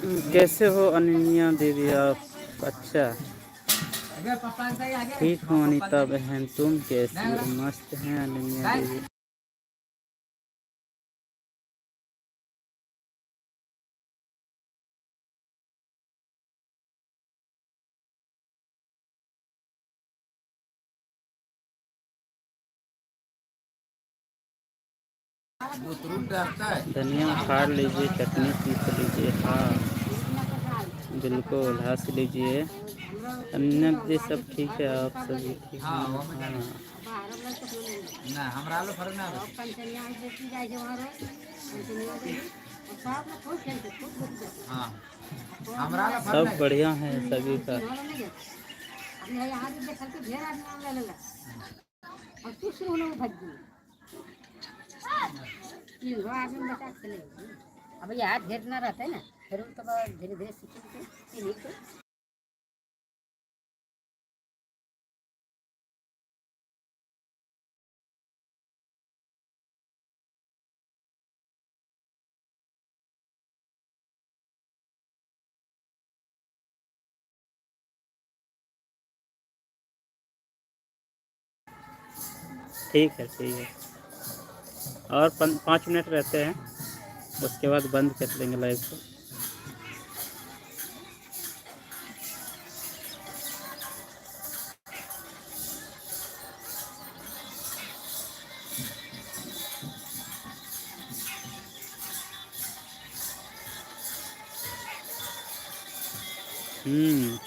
कैसे हो अनन्या देवी आप? अच्छा, ठीक हो अनीता बहन, तुम कैसी हो? मस्त हैं अनन्या देवी। धनिया फाड़ लीजिए, चटनी पीस लीजिए। हाँ बिल्कुल, हंस लीजिए। अनन्या दीदी सब ठीक है, आप सभी ठीक हैं? हाँ सब बढ़िया है सभी का। अब ये हाथ घेरना रहता है ना, फिर तो धीरे धीरे सीखेंगे। ठीक है ठीक है, और 5 मिनट रहते हैं, उसके बाद बंद कर देंगे लाइव को।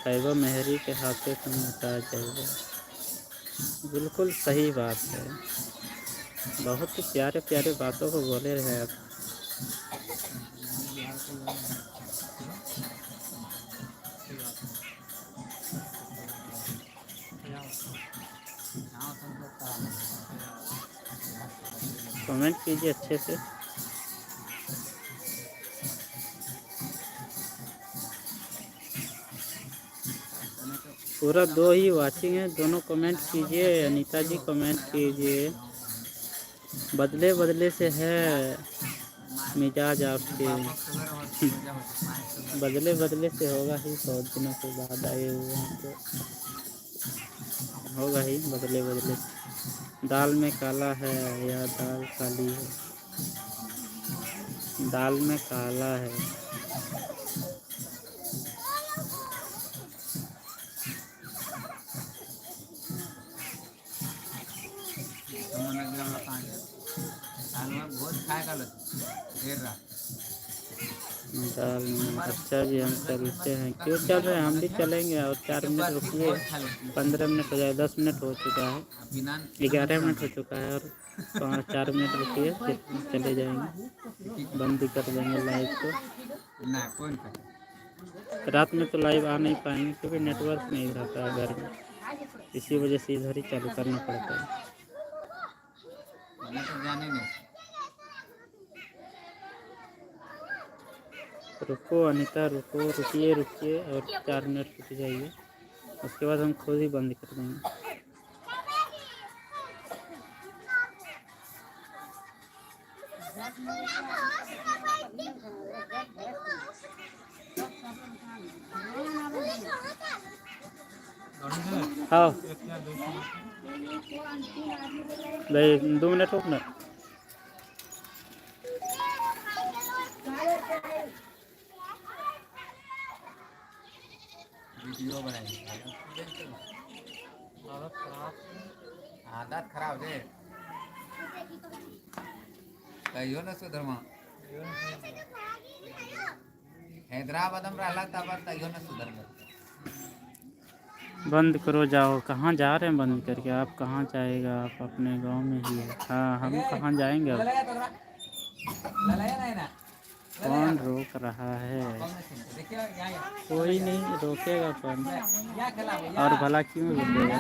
तैयबा मेहरी के हाथे से मिटा जाएगा। बिल्कुल सही बात है, बहुत ही प्यारे प्यारे बातों को बोले रहे आप। कमेंट कीजिए अच्छे से। पूरा 2 ही वाचिंग है, दोनों कमेंट कीजिए। अनीता जी कमेंट कीजिए। बदले बदले से है मिजाज आपके। बदले बदले से होगा ही, बहुत दिनों के बाद आए हुए हैं तो होगा ही बदले बदले से। दाल में काला है या दाल काली है? दाल में काला है। दाल में अच्छा जी, हम चलते हैं। क्यों चल रहे हैं, हम भी चलेंगे। और 4 मिनट रुकिए, 15 मिनट हो जाए। 10 मिनट हो चुका है, 11 मिनट हो चुका है, और 4 मिनट रुकिए, फिर चले जाएंगे। बंद ही कर देंगे लाइव को। रात में तो लाइव आ नहीं पाएंगे क्योंकि नेटवर्क नहीं रहता है घर में, इसी वजह से इधर ही चालू करना पड़ता है। रुको अनीता, रुको, रुकिए रुकिए, और 4 मिनट रुक जाइए, उसके बाद हम खुद ही बंद कर देंगे। हाँ भाई, 2 मिनट रुकना। वीडियो आदत खराब है, कहियो ना सुधरमा। हैदराबाद में रहला तब कहियो ना सुधरमा। बंद करो, जाओ। कहाँ जा रहे हैं बंद करके? आप कहाँ जाएगा? आप अपने गांव में ही है। हाँ, हम कहाँ जाएंगे अब? कौन रोक रहा है? कोई नहीं रोकेगा कौन, और भला क्यों रुकेगा?